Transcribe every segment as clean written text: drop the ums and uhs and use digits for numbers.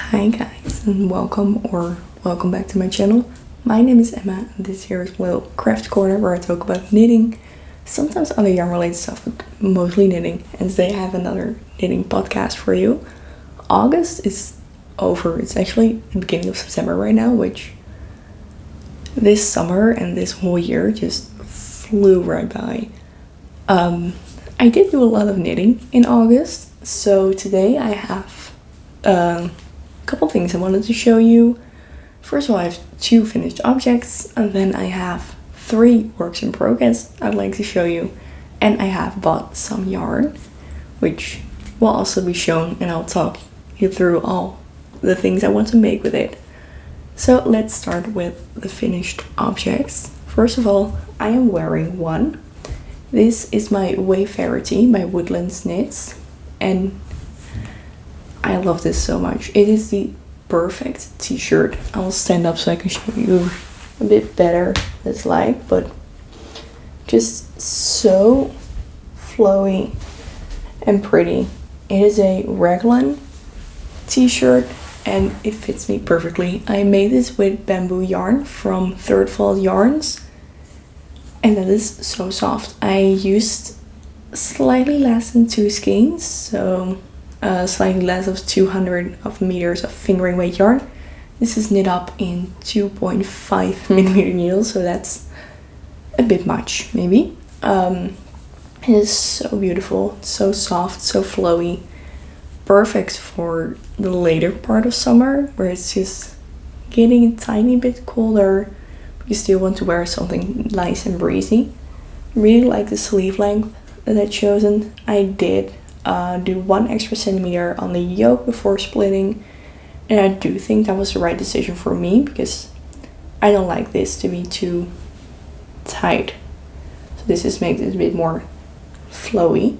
Hi guys, and welcome back to my channel. My name is Emma and this here is a little craft corner where I talk about knitting, sometimes other yarn related stuff, but mostly knitting. And today I have another knitting podcast for you. August is over. It's actually the beginning of September right now, which this summer and this whole year just flew right by. I did do a lot of knitting in August, so today I have a couple things I wanted to show you. First of all, I have 2 finished objects, and then I have 3 works in progress I'd like to show you, and I have bought some yarn, which will also be shown, and I'll talk you through all the things I want to make with it. So let's start with the finished objects. First of all, I am wearing one. This is my Wayfarer tee by Woodlands Knits, and I love this so much. It is the perfect t-shirt. I'll stand up so I can show you a bit better what it's like, but just so flowy and pretty. It is a raglan t-shirt and it fits me perfectly. I made this with bamboo yarn from Third Fault Yarns, and that is so soft. I used slightly less than 2 skeins, so slightly less of 200 meters of fingering weight yarn. This is knit up in 2.5 millimeter needles, so that's a bit much maybe. It is so beautiful, so soft, so flowy, perfect for the later part of summer where it's just getting a tiny bit colder, but you still want to wear something nice and breezy. Really like the sleeve length that I've chosen. I did do 1 extra centimeter on the yoke before splitting, and I do think that was the right decision for me because I don't like this to be too tight, so this just makes it a bit more flowy.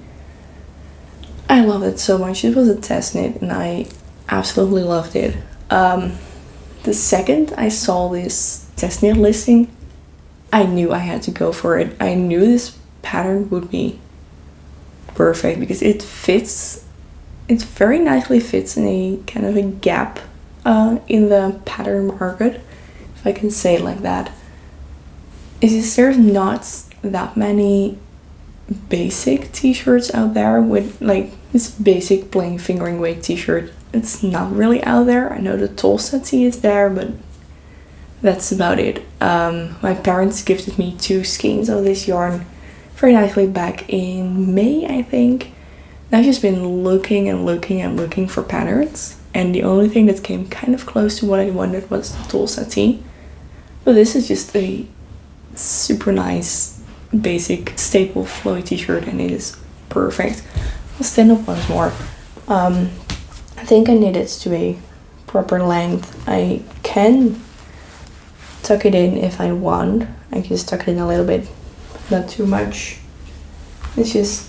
I love it so much. It was a test knit and I absolutely loved it. The second I saw this test knit listing, I knew I had to go for it. I knew this pattern would be perfect because it very nicely fits in a kind of a gap in the pattern market, if I can say it like that. It's just there's not that many basic t-shirts out there with like this basic plain fingering weight t-shirt. It's not really out there. I know the Tolsta tee is there, but that's about it. My parents gifted me 2 skeins of this yarn very nicely back in May, I think. And I've just been looking and looking for patterns, and the only thing that came kind of close to what I wanted was the Tolsta tee. But this is just a super nice basic staple flowy t-shirt and it is perfect. I'll stand up once more. I think I knit it to a proper length. I can tuck it in if I want. I just tuck it in a little bit, not too much. It's just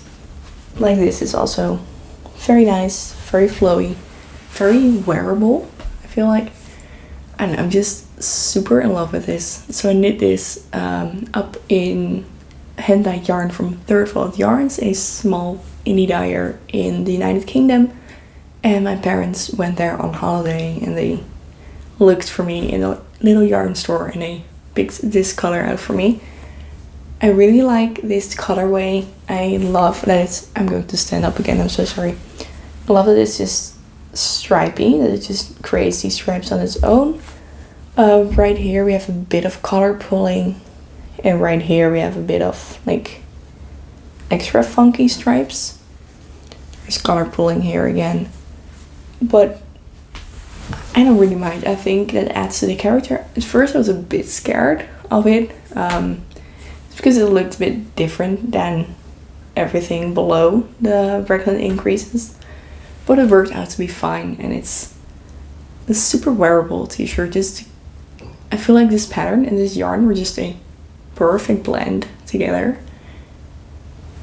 like this. It's also very nice, very flowy, very wearable. I feel like, and I'm just super in love with this. So I knit this up in hand-dyed yarn from Third Fault Yarns, a small indie dyer in the United Kingdom. And my parents went there on holiday and they looked for me in a little yarn store and they picked this color out for me. I really like this colorway. I love that I'm going to stand up again, I'm so sorry. I love that it's just stripy, that it just creates these stripes on its own. Right here we have a bit of color pulling, and right here we have a bit of like extra funky stripes. There's color pulling here again, but I don't really mind. I think that adds to the character. At first I was a bit scared of it, because it looked a bit different than everything below the raglan increases, but it worked out to be fine, and it's a super wearable t-shirt. I feel like this pattern and this yarn were just a perfect blend together,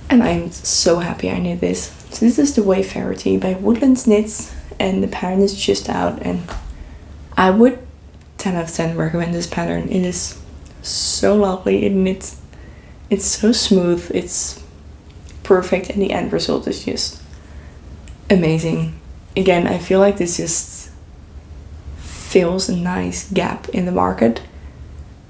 and I'm so happy I knit this. So this is the Wayfarer tee by Woodlands Knits, and the pattern is just out, and I would 10 out of 10 recommend this pattern. It is so lovely. It knits. It's so smooth, it's perfect, and the end result is just amazing. Again, I feel like this just fills a nice gap in the market.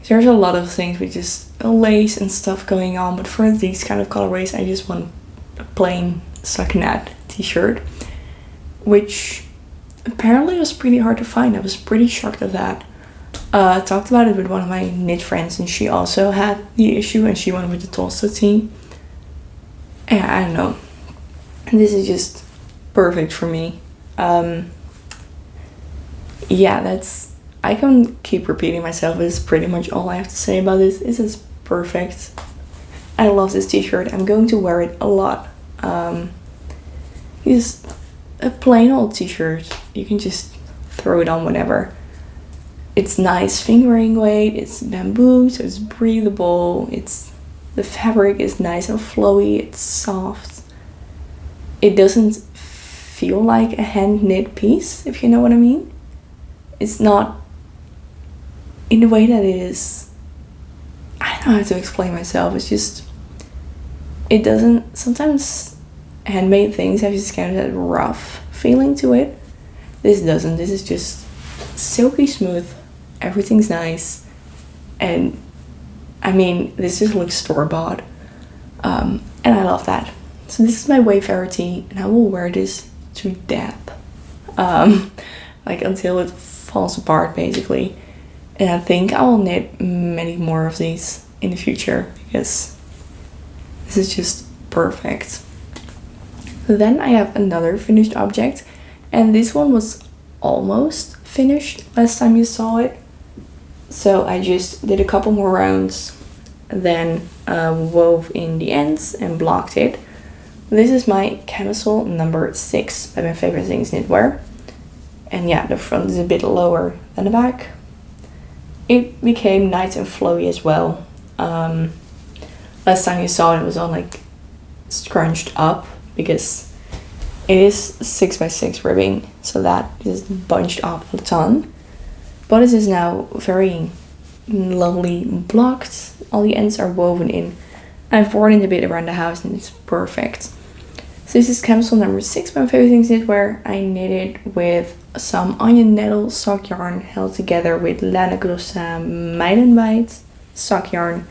There's a lot of things with just a lace and stuff going on, but for these kind of colorways I just want a plain stockinette t-shirt, which apparently was pretty hard to find. I was pretty shocked at that. I talked about it with one of my knit friends, and she also had the issue, and she went with the Tolstoy tee. And I don't know, this is just perfect for me. Yeah, I can keep repeating myself, but it's pretty much all I have to say about this. This is perfect. I love this t-shirt. I'm going to wear it a lot. It's a plain old t-shirt. You can just throw it on whenever. It's nice fingering weight. It's bamboo, so it's breathable. The fabric is nice and flowy. It's soft. It doesn't feel like a hand knit piece, if you know what I mean. It's not in the way that it is. I don't know how to explain myself. It's just, it doesn't, sometimes handmade things have just kind of that rough feeling to it. This doesn't. This is just silky smooth. Everything's nice. And I mean, this just looks store-bought. And I love that. So this is my Wayfarer tee, and I will wear this to death. Like until it falls apart, basically. And I think I will knit many more of these in the future, because this is just perfect. Then I have another finished object, and this one was almost finished last time you saw it. So I just did a couple more rounds, then wove in the ends and blocked it. This is my camisole number 6 by My Favorite Things Knitwear. And yeah, the front is a bit lower than the back. It became nice and flowy as well. Last time you saw it was all like scrunched up, because it is 6x6 ribbing, so that is bunched up a ton. But it is now very lovely blocked. All the ends are woven in. I've worn it a bit around the house and it's perfect. So this is camisole number 6 by My Favorite Things Knitwear. I knitted with some onion nettle sock yarn held together with Lana Grossa Meilenbeit sock yarn.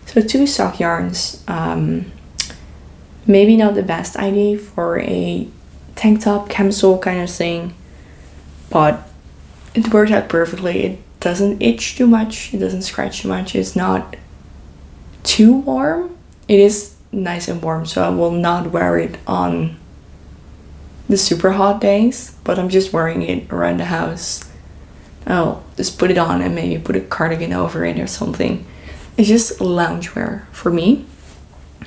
So 2 sock yarns. Maybe not the best idea for a tank top camisole kind of thing, but it worked out perfectly. It doesn't itch too much, it doesn't scratch too much, it's not too warm. It is nice and warm, so I will not wear it on the super hot days, but I'm just wearing it around the house. I'll just put it on and maybe put a cardigan over it or something. It's just loungewear for me.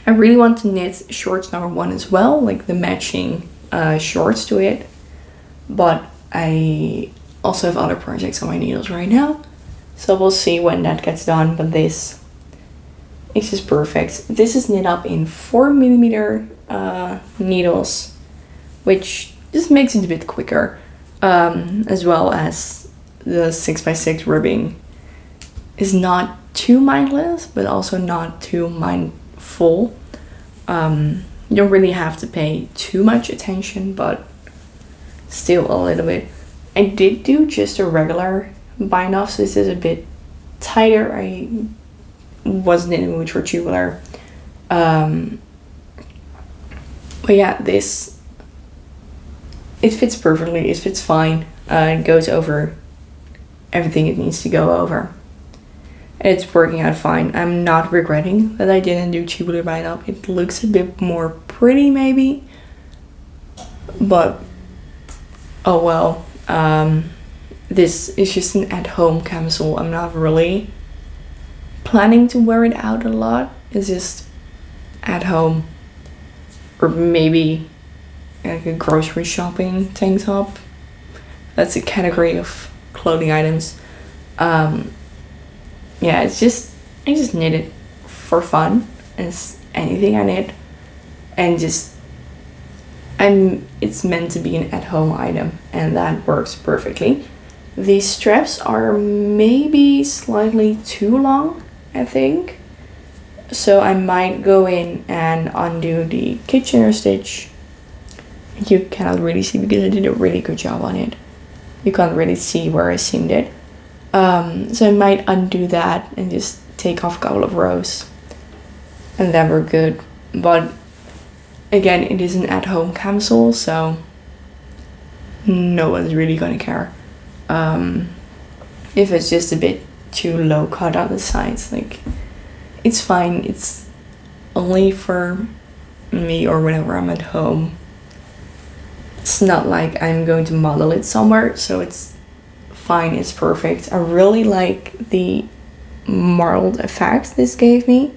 I really want to knit shorts number 1 as well, like the matching shorts to it, but I also have other projects on my needles right now, so we'll see when that gets done. But this is just perfect. This is knit up in 4mm needles, which just makes it a bit quicker, as well as the 6x6 ribbing is not too mindless, but also not too mindful. You don't really have to pay too much attention, but still a little bit. I did do just a regular bind off, so this is a bit tighter. I wasn't in the mood for tubular. But yeah, this, it fits perfectly, it fits fine. It goes over everything it needs to go over. It's working out fine. I'm not regretting that I didn't do tubular bind up. It looks a bit more pretty maybe, but oh well. This is just an at-home camisole. I'm not really planning to wear it out a lot. It's just at home, or maybe like a grocery shopping tank top. That's a category of clothing items. Yeah, I just knit it for fun, as anything I knit, and it's meant to be an at-home item, and that works perfectly. These straps are maybe slightly too long, I think, so I might go in and undo the Kitchener stitch. You cannot really see because I did a really good job on it, you can't really see where I seamed it. So I might undo that and just take off a couple of rows, and then we're good. But again, it is an at-home camisole, so no one's really gonna care. If it's just a bit too low cut on the sides, like, it's fine. It's only for me or whenever I'm at home. It's not like I'm going to model it somewhere, so it's fine, it's perfect. I really like the marbled effect this gave me,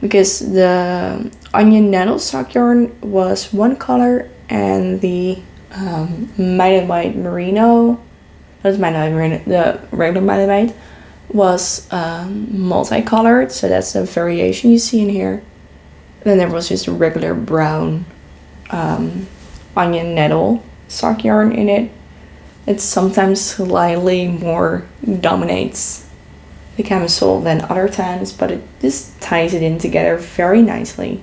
because the onion nettle sock yarn was one color and the Mighty White merino, that's Mighty White merino, the regular Mighty White was multicolored, so that's a variation you see in here. Then there was just a regular brown onion nettle sock yarn in it. It sometimes slightly more dominates the camisole than other times, but it just ties it in together very nicely.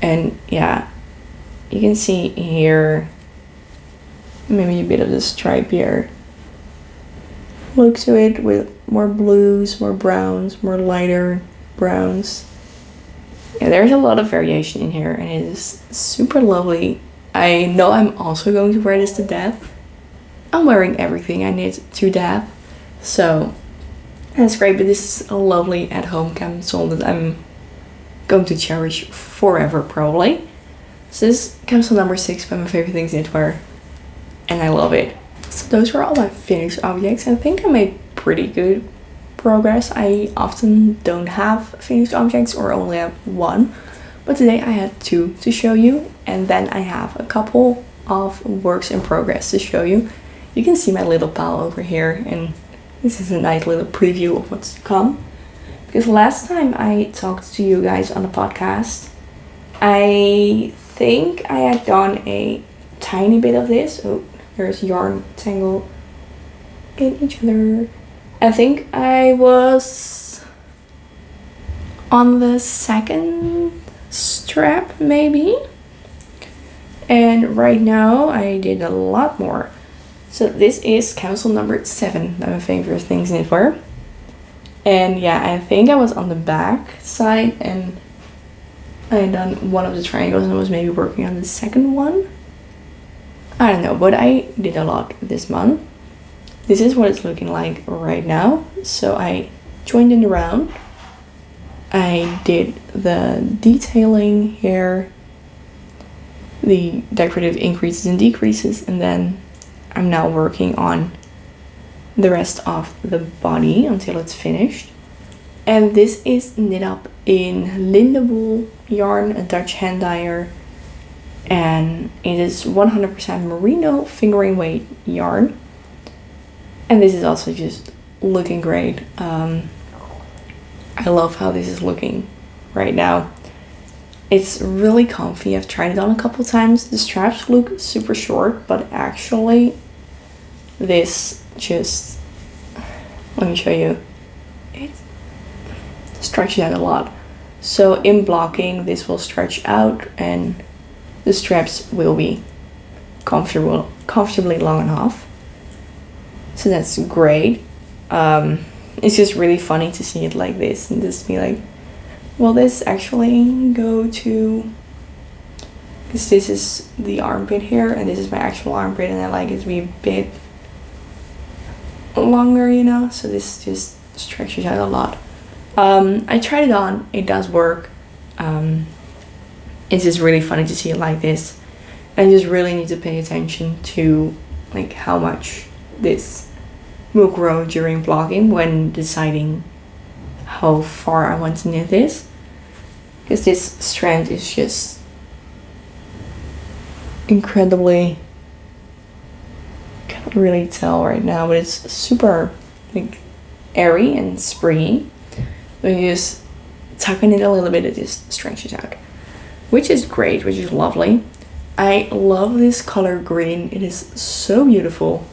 And yeah, you can see here maybe a bit of the stripe here. Look to it with more blues, more browns, more lighter browns. Yeah, there's a lot of variation in here, and it is super lovely. I know I'm also going to wear this to death. I'm wearing everything I knit to death, so that's great. But this is a lovely at-home camisole that I'm going to cherish forever, probably. So this is camisole number 6 by my favorite things knitwear, and I love it. So those were all my finished objects. I think I made pretty good progress. I often don't have finished objects or only have one, but today I had 2 to show you, and then I have a couple of works in progress to show you. You can see my little pile over here, and this is a nice little preview of what's to come. Because last time I talked to you guys on the podcast, I think I had done a tiny bit of this. Oh, there's yarn tangle in each other. I think I was on the second strap maybe, and right now I did a lot more. So this is camisole number 7 by my favorite things knitwear, and yeah, I think I was on the back side and I had done one of the triangles and was maybe working on the second one. I don't know, but I did a lot this month. This is what it's looking like right now. So I joined in the round. I did the detailing here, the decorative increases and decreases, and then I'm now working on the rest of the body until it's finished. And this is knit up in Linda wool yarn, a Dutch hand dyer, and it is 100% merino fingering weight yarn. And this is also just looking great. I love how this is looking right now. It's really comfy. I've tried it on a couple times. The straps look super short, but actually this just, let me show you, it stretches out a lot. So in blocking, this will stretch out and the straps will be comfortably long enough. So that's great. It's just really funny to see it like this and just be like, will this actually go to, because this is the armpit here and this is my actual armpit, and I like it to be a bit longer, you know, so this just stretches out a lot. I tried it on, it does work. It's just really funny to see it like this. I just really need to pay attention to like how much this will grow during blocking when deciding how far I want to knit this, because this strand is just incredibly, can't really tell right now, but it's super like airy and springy. When you just tuck in it a little bit, it just stretches out, which is great, which is lovely. I love this color green. It is so beautiful.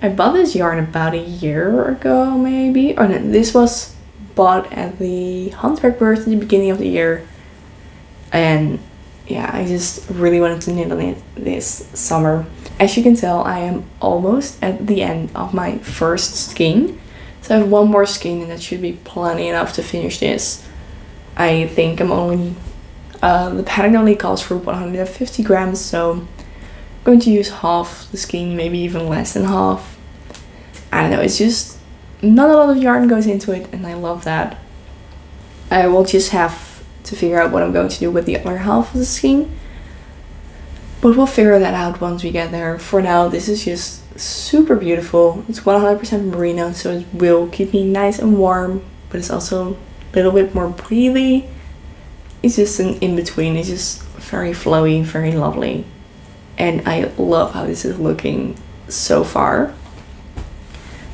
I bought this yarn about a year ago, maybe. Oh no, this was bought at the Handwerk Birth at the beginning of the year. And yeah, I just really wanted to knit on it this summer. As you can tell, I am almost at the end of my first skein. So I have one more skein and that should be plenty enough to finish this. I think I'm only, the pattern only calls for 150 grams, so I'm going to use half the skein, maybe even less than half. I don't know, it's just not a lot of yarn goes into it and I love that. I will just have to figure out what I'm going to do with the other half of the skein. But we'll figure that out once we get there. For now, this is just super beautiful. It's 100% merino, so it will keep me nice and warm, but it's also a little bit more breathy. It's just an in-between. It's just very flowy, very lovely. And I love how this is looking so far.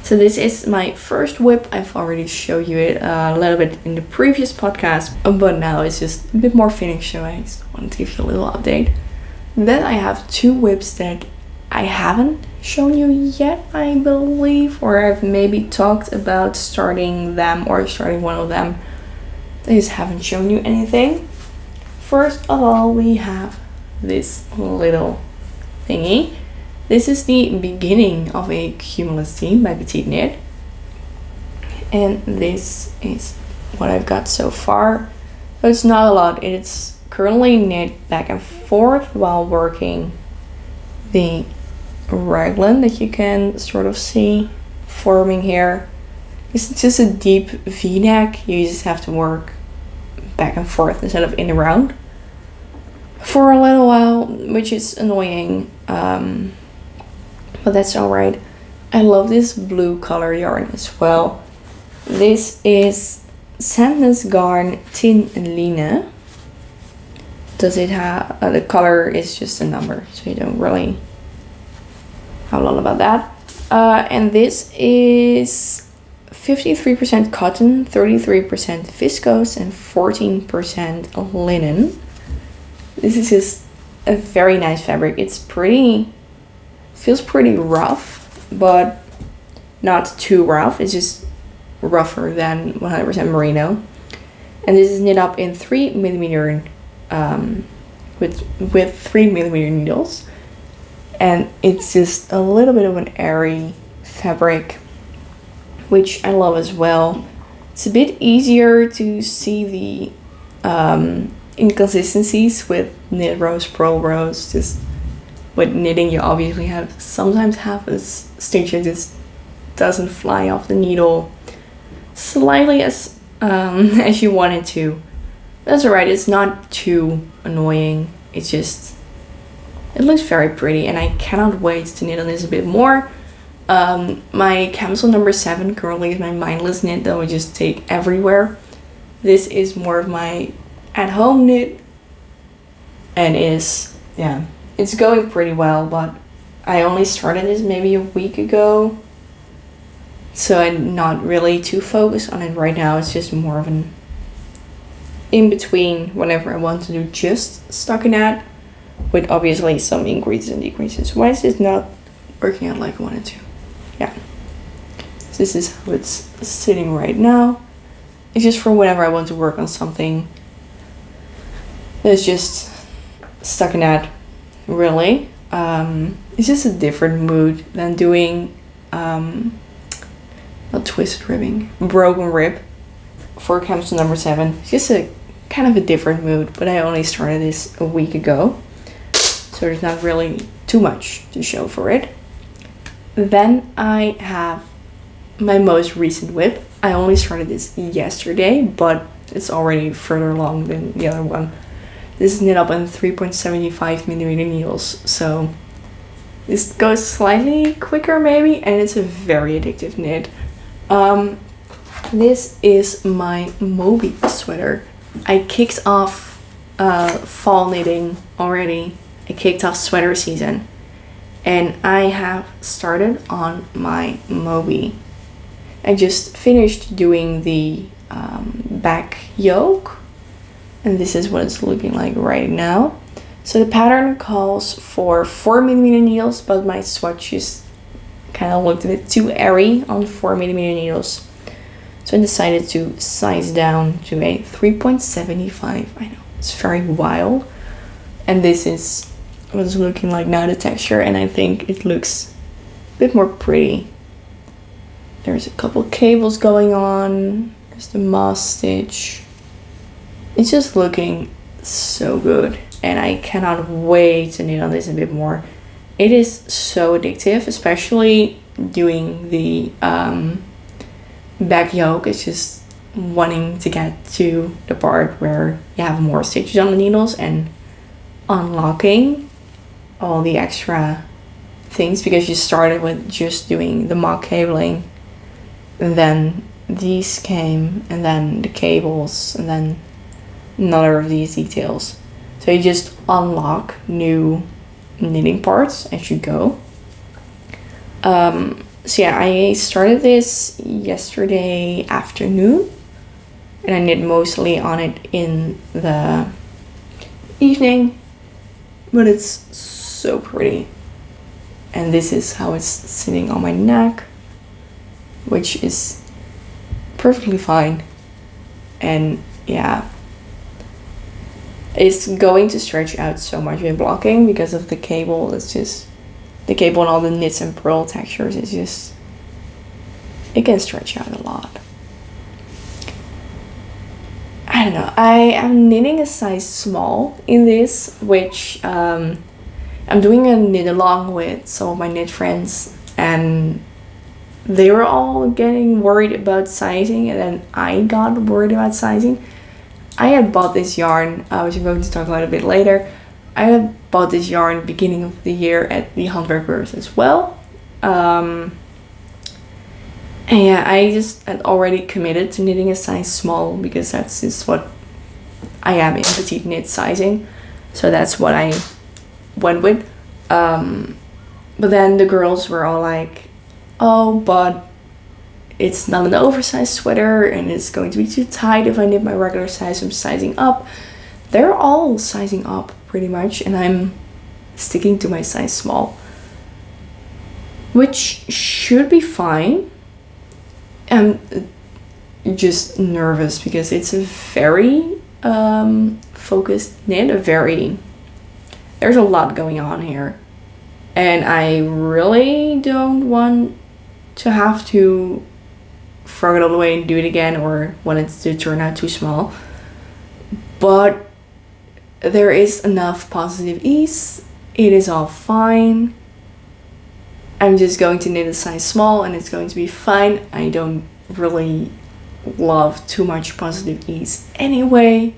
So this is my first WIP. I've already showed you it a little bit in the previous podcast, but now it's just a bit more finished, so I just wanted to give you a little update. Then I have 2 WIPs that I haven't shown you yet, I believe, or I've maybe talked about starting them or starting one of them. I just haven't shown you anything. First of all, we have this little thingy. This is the beginning of a Cumulus team by Petite Knit. And this is what I've got so far. So it's not a lot. It's currently knit back and forth while working the raglan that you can sort of see forming here. It's just a deep V-neck. You just have to work back and forth instead of in and around for a little while, which is annoying, but that's alright. I love this blue color yarn as well. This is Sandnes Garn Tin Line. Does it have, the color is just a number, so you don't really have a lot about that. And this is 53% cotton, 33% viscose, and 14% linen. This is just a very nice fabric. It's pretty, feels pretty rough, but not too rough. It's just rougher than 100% merino. And this is knit up in 3mm with 3mm needles, and it's just a little bit of an airy fabric, which I love as well. It's a bit easier to see the inconsistencies with knit rows, purl rows. Just with knitting, you obviously sometimes have a stitch that just doesn't fly off the needle slightly as you want it to. That's alright, it's not too annoying. It's just, it looks very pretty and I cannot wait to knit on this a bit more. My camisole number 7 currently is my mindless knit that I just take everywhere. This is more of my at-home knit and it's going pretty well, but I only started this maybe a week ago, so I'm not really too focused on it right now. It's just more of an in between whenever I want to do just stockinette, with obviously some increases and decreases. Why is this not working out like I wanted to? Yeah. So this is how it's sitting right now. It's just for whenever I want to work on something. It's just stockinette, really. It's just a different mood than doing not twisted ribbing, broken rib for camisole number 7. It's just a kind of a different mood, but I only started this a week ago, so there's not really too much to show for it. Then I have my most recent WIP. I only started this yesterday, but it's already further along than the other one. This is knit up in 3.75mm needles, so this goes slightly quicker maybe, and it's a very addictive knit. This is my Moby sweater. I kicked off fall knitting already. I kicked off sweater season, and I have started on my Moby. I just finished doing the back yoke, and this is what it's looking like right now. So the pattern calls for 4mm needles, but my swatches kind of looked a bit too airy on 4mm needles, so I decided to size down to a 3.75. I know, it's very wild. And this is was looking like now, the texture, and I think it looks a bit more pretty. There's a couple cables going on. There's the moss stitch. It's just looking so good, and I cannot wait to knit on this a bit more. It is so addictive, especially doing the back yoke. It's just wanting to get to the part where you have more stitches on the needles and unlocking all the extra things, because you started with just doing the mock cabling, and then these came, and then the cables, and then another of these details. So you just unlock new knitting parts as you go. So yeah, I started this yesterday afternoon, and I knit mostly on it in the evening, but it's so pretty. And this is how it's sitting on my neck, which is perfectly fine. And yeah, it's going to stretch out so much with blocking because of the cable. It's just the cable and all the knits and purl textures is just, it can stretch out a lot. I don't know, I am knitting a size small in this, which I'm doing a knit along with some of my knit friends, and they were all getting worried about sizing, and then I got worried about sizing. I had bought this yarn, which I'm going to talk about a bit later. I had bought this yarn beginning of the year at the Handwerkbeurs as well. And yeah, I just had already committed to knitting a size small, because that's just what I am in petite knit sizing. So that's what I went with. But then the girls were all like, oh, but it's not an oversized sweater and it's going to be too tight if I knit my regular size. I'm sizing up. They're all sizing up pretty much, and I'm sticking to my size small, which should be fine. I'm just nervous because it's a very focused knit, there's a lot going on here, and I really don't want to have to throw it all away and do it again, or want it to turn out too small. But there is enough positive ease. It is all fine. I'm just going to knit a size small and it's going to be fine. I don't really love too much positive ease anyway.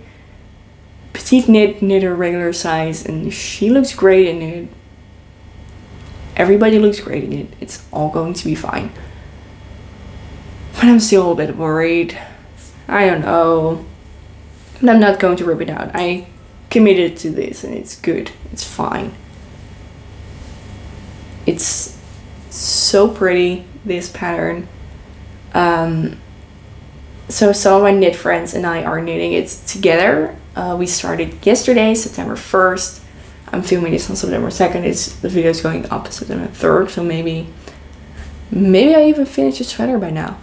Petite knit her regular size, and she looks great in it. Everybody looks great in it. It's all going to be fine. But I'm still a bit worried. I don't know. But I'm not going to rip it out. I committed to this and it's good. It's fine. It's so pretty, this pattern. So some of my knit friends and I are knitting it together. We started yesterday, September 1st. I'm filming this on September 2nd. The video is going up September 3rd, so maybe I even finished the sweater by now.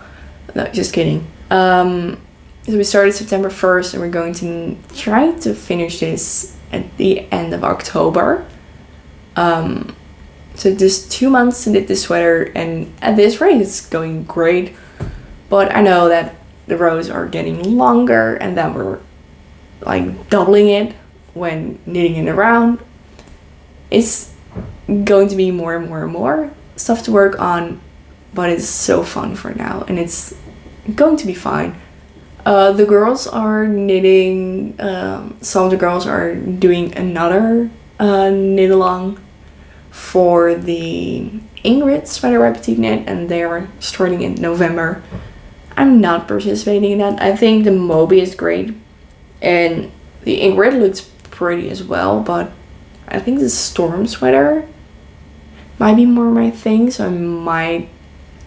No, just kidding. So we started September 1st, and we're going to try to finish this at the end of October. So just 2 months to knit this sweater, and at this rate it's going great. But I know that the rows are getting longer, and that we're like doubling it when knitting it around. It's going to be more and more and more stuff to work on, but it's so fun for now, and it's going to be fine. The girls are knitting, some of the girls are doing another knit along for the Ingrid Sweater by Petite Knit, and they are starting in November. I'm not participating in that. I think the Moby is great, and the Ingrid looks pretty as well, but I think the Storm sweater might be more my thing, so I might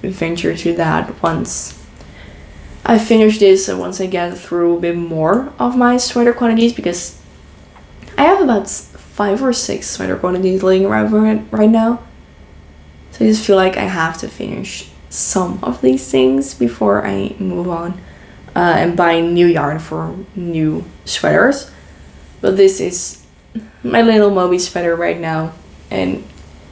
venture to that once I finish this and once I get through a bit more of my sweater quantities, because I have about 5 or 6 sweater quantities laying around right now. So I just feel like I have to finish some of these things before I move on and buy new yarn for new sweaters. But this is my little Moby sweater right now, and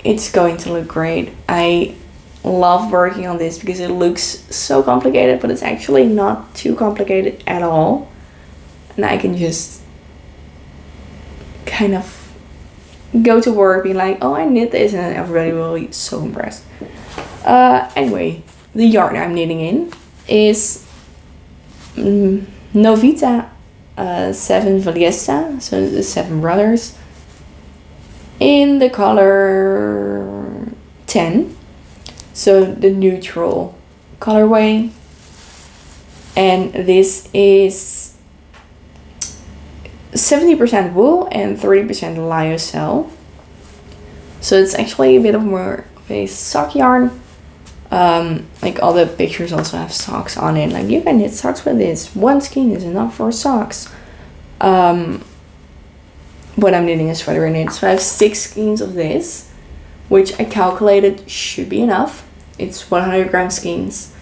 it's going to look great. I love working on this because it looks so complicated, but it's actually not too complicated at all. And I can just kind of go to work being like, oh, I knit this, and everybody will be so impressed. Anyway, the yarn I'm knitting in is Novita 7 Valletta, so the 7 Brothers, in the color 10, so the neutral colorway. And this is 70% wool and 30% lyocell, so it's actually a bit of more of a sock yarn. Like all the pictures also have socks on it, like you can knit socks with this, one skein is enough for socks. But I'm knitting a sweater in it, so I have 6 skeins of this, which I calculated should be enough. It's 100 gram skeins,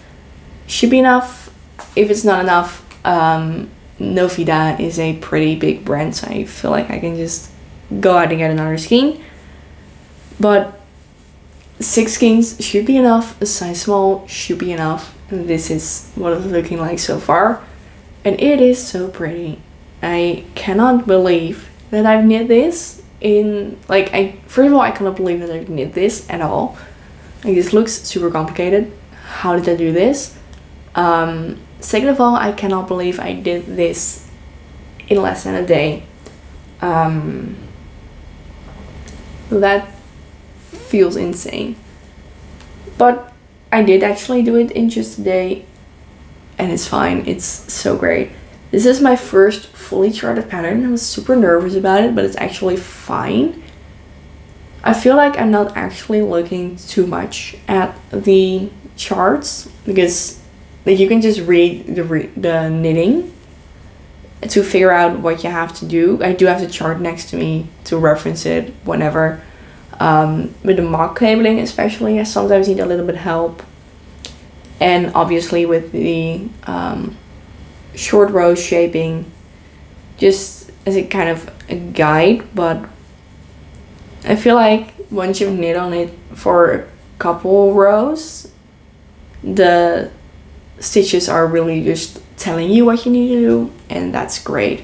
should be enough. If it's not enough, Novita is a pretty big brand, so I feel like I can just go out and get another skein. But 6 skeins should be enough, a size small should be enough, and this is what it's looking like so far. And it is so pretty. I cannot believe that I've knit this in, like, first of all, I cannot believe that I've knit this at all. Like, this looks super complicated. How did I do this? Second of all, I cannot believe I did this in less than a day. That feels insane. But I did actually do it in just a day, and it's fine. It's so great. This is my first fully charted pattern. I was super nervous about it, but it's actually fine. I feel like I'm not actually looking too much at the charts because, like, you can just read the knitting to figure out what you have to do. I do have the chart next to me to reference it whenever. With the mock cabling especially, I sometimes need a little bit help. And obviously with the short row shaping, just as a kind of a guide. But I feel like once you've knit on it for a couple rows, the stitches are really just telling you what you need to do, and that's great.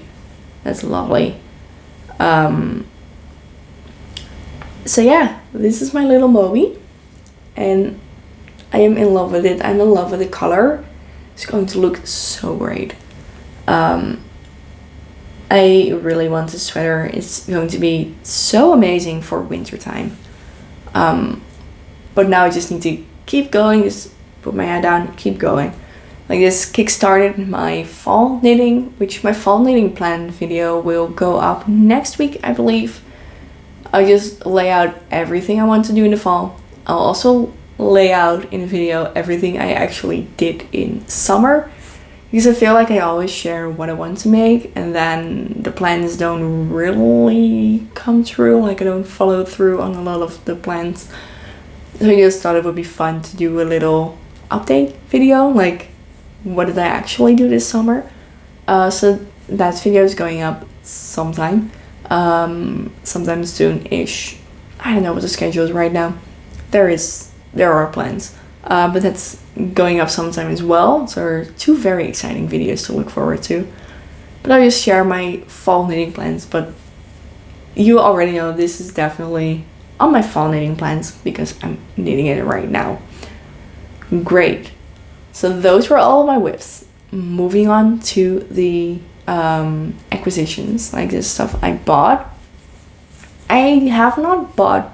That's lovely. So yeah, this is my little Moby, and I am in love with it. I'm in love with the color. It's going to look so great. I really want this sweater. It's going to be so amazing for winter time. But now I just need to keep going, just put my head down, keep going. Like, this kickstarted my fall knitting, which my fall knitting plan video will go up next week, I believe. I'll just lay out everything I want to do in the fall. I'll also lay out in a video everything I actually did in summer, because I feel like I always share what I want to make and then the plans don't really come true. Like, I don't follow through on a lot of the plans. So I just thought it would be fun to do a little update video, like, what did I actually do this summer? So that video is going up sometime soon-ish. I don't know what the schedule is right now. There are plans, but that's going up sometime as well. So there are 2 very exciting videos to look forward to. But I'll just share my fall knitting plans. But you already know this is definitely on my fall knitting plans because I'm knitting it right now. Great. So those were all my whips. Moving on to the acquisitions, like this stuff I bought. I have not bought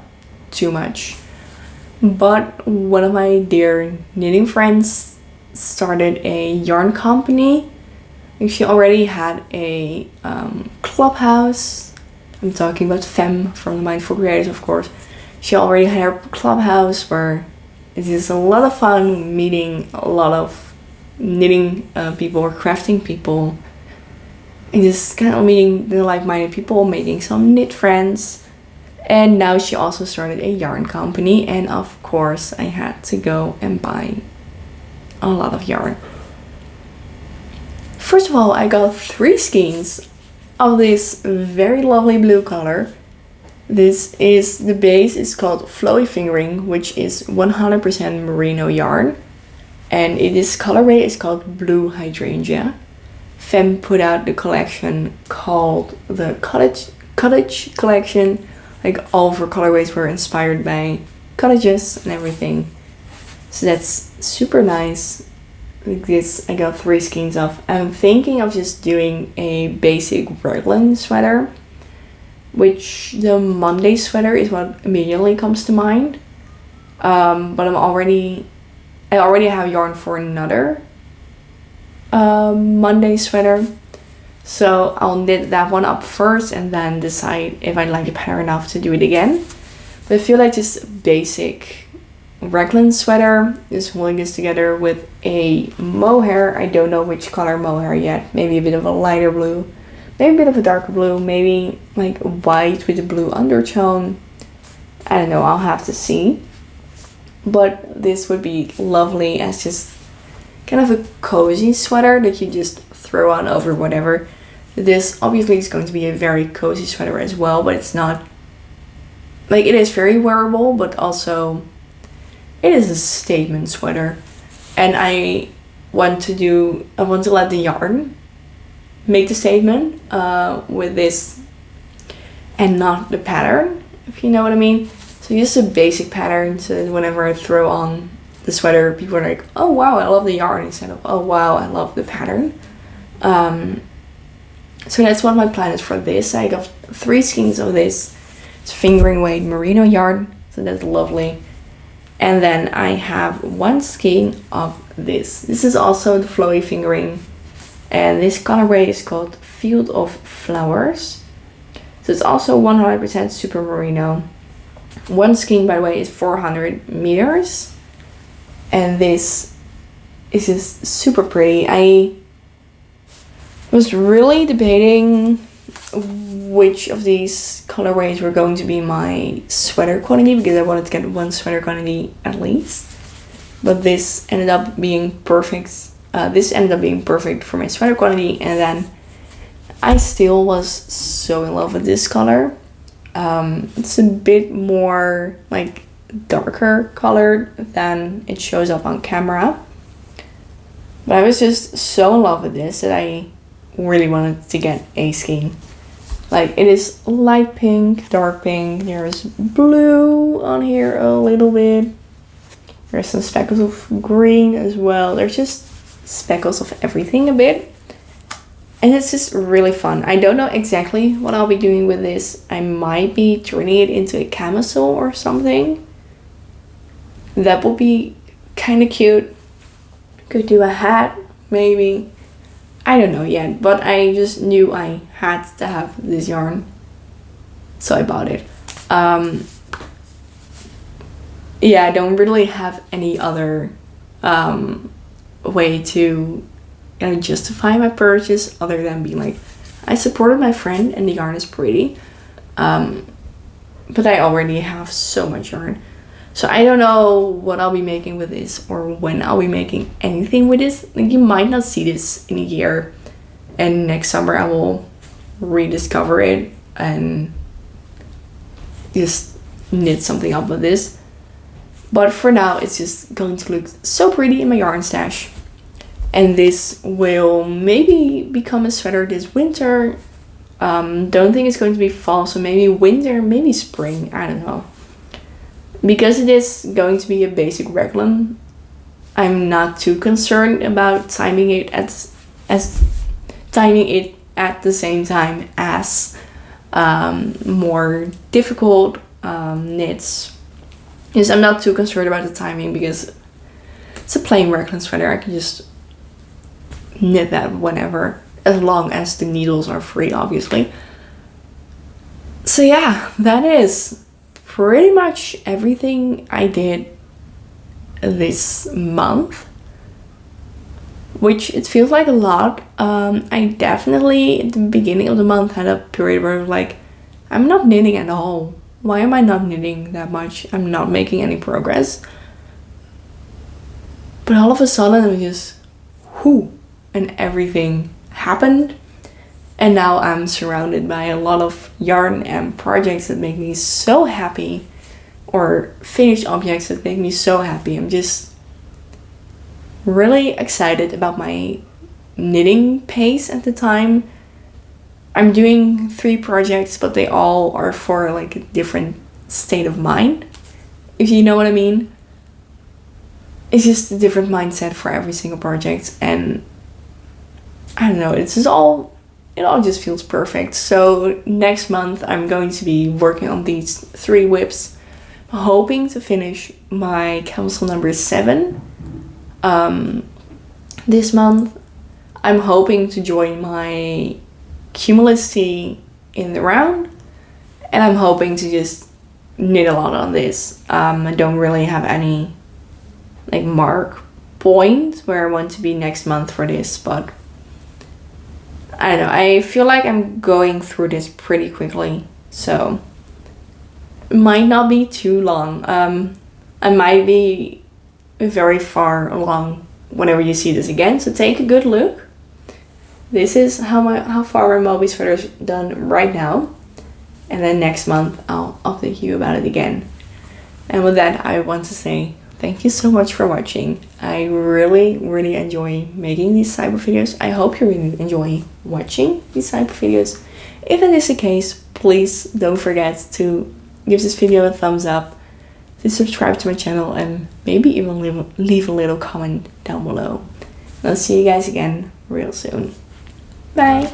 too much, but one of my dear knitting friends started a yarn company. She already had a clubhouse. I'm talking about Femme from the Mindful Creators, of course. She already had her clubhouse where it is a lot of fun meeting a lot of knitting people or crafting people, and just kind of meeting the like-minded people, making some knit friends. And now she also started a yarn company, and of course I had to go and buy a lot of yarn. First of all, I got 3 skeins of this very lovely blue color. This is, the base is called Flowy Fingering, which is 100% merino yarn. And this colorway is called Blue Hydrangea. Femme put out the collection called the Cottage collection. Like all of her colorways were inspired by cottages and everything. So that's super nice. Like this, I got 3 skeins of. I'm thinking of just doing a basic raglan sweater, which the Monday sweater is what immediately comes to mind. But I already have yarn for another Monday sweater. So I'll knit that one up first and then decide if I like the pattern enough to do it again. But I feel like this basic raglan sweater is holding this together with a mohair. I don't know which color mohair yet. Maybe a bit of a lighter blue, maybe a bit of a darker blue, maybe like white with a blue undertone. I don't know, I'll have to see. But this would be lovely as just kind of a cozy sweater that you just throw on over whatever. This obviously is going to be a very cozy sweater as well, but it's not, like, it is very wearable, but also it is a statement sweater. And I want to let the yarn make the statement with this and not the pattern, if you know what I mean. So just a basic pattern, so that whenever I throw on the sweater, people are like, oh wow, I love the yarn, instead of, oh wow, I love the pattern. So that's what my plan is for this. I got 3 skeins of this. It's fingering weight merino yarn, so that's lovely. And then I have 1 skein of this. This is also the flowy fingering, and this colorway is called Field of Flowers. So it's also 100% super merino. 1 skein, by the way, is 400 meters, and this is just super pretty. I was really debating which of these colorways were going to be my sweater quantity, because I wanted to get 1 sweater quantity at least. But this ended up being perfect. This ended up being perfect for my sweater quantity, and then I still was so in love with this color. It's a bit more like darker colored than it shows up on camera. But I was just so in love with this that I really wanted to get a skein. Like, it is light pink, dark pink, there's blue on here a little bit. There's some speckles of green as well. There's just speckles of everything a bit. And it's just really fun. I don't know exactly what I'll be doing with this. I might be turning it into a camisole or something. That will be kind of cute. Could do a hat, maybe. I don't know yet, but I just knew I had to have this yarn, so I bought it. Yeah, I don't really have any other way to justify my purchase other than being like, I supported my friend and the yarn is pretty, but I already have so much yarn. So I don't know what I'll be making with this or when I'll be making anything with this. Like, you might not see this in a year, and next summer I will rediscover it and just knit something up with this. But for now, it's just going to look so pretty in my yarn stash. And this will maybe become a sweater this winter. Don't think it's going to be fall, so maybe winter, maybe spring, I don't know. Because it is going to be a basic raglan, I'm not too concerned about timing it at the same time as more difficult knits. Yes, I'm not too concerned about the timing because it's a plain raglan sweater. I can just knit that whenever, as long as the needles are free, obviously. So yeah, that is pretty much everything I did this month, which it feels like a lot. I definitely at the beginning of the month had a period where I was like, I'm not knitting at all. Why am I not knitting that much? I'm not making any progress. But all of a sudden it was just whoo, and everything happened. And now I'm surrounded by a lot of yarn and projects that make me so happy, or finished objects that make me so happy. I'm just really excited about my knitting pace at the time. I'm doing 3 projects, but they all are for like a different state of mind, if you know what I mean. It's just a different mindset for every single project, and I don't know, it all just feels perfect. So next month I'm going to be working on these 3 whips, hoping to finish my capsule number 7 this month. I'm hoping to join my Cumulus Tea in the round, and I'm hoping to just knit a lot on this. I don't really have any like mark point where I want to be next month for this, but I don't know, I feel like I'm going through this pretty quickly, so it might not be too long. I might be very far along whenever you see this again, so take a good look. This is how far my Moby sweater's done right now, and then next month I'll update you about it again. And with that, I want to say thank you so much for watching. I really enjoy making these type of videos. I hope you really enjoy watching these type of videos. If that is the case, please don't forget to give this video a thumbs up, to subscribe to my channel, and maybe even leave a little comment down below. And I'll see you guys again real soon. Bye!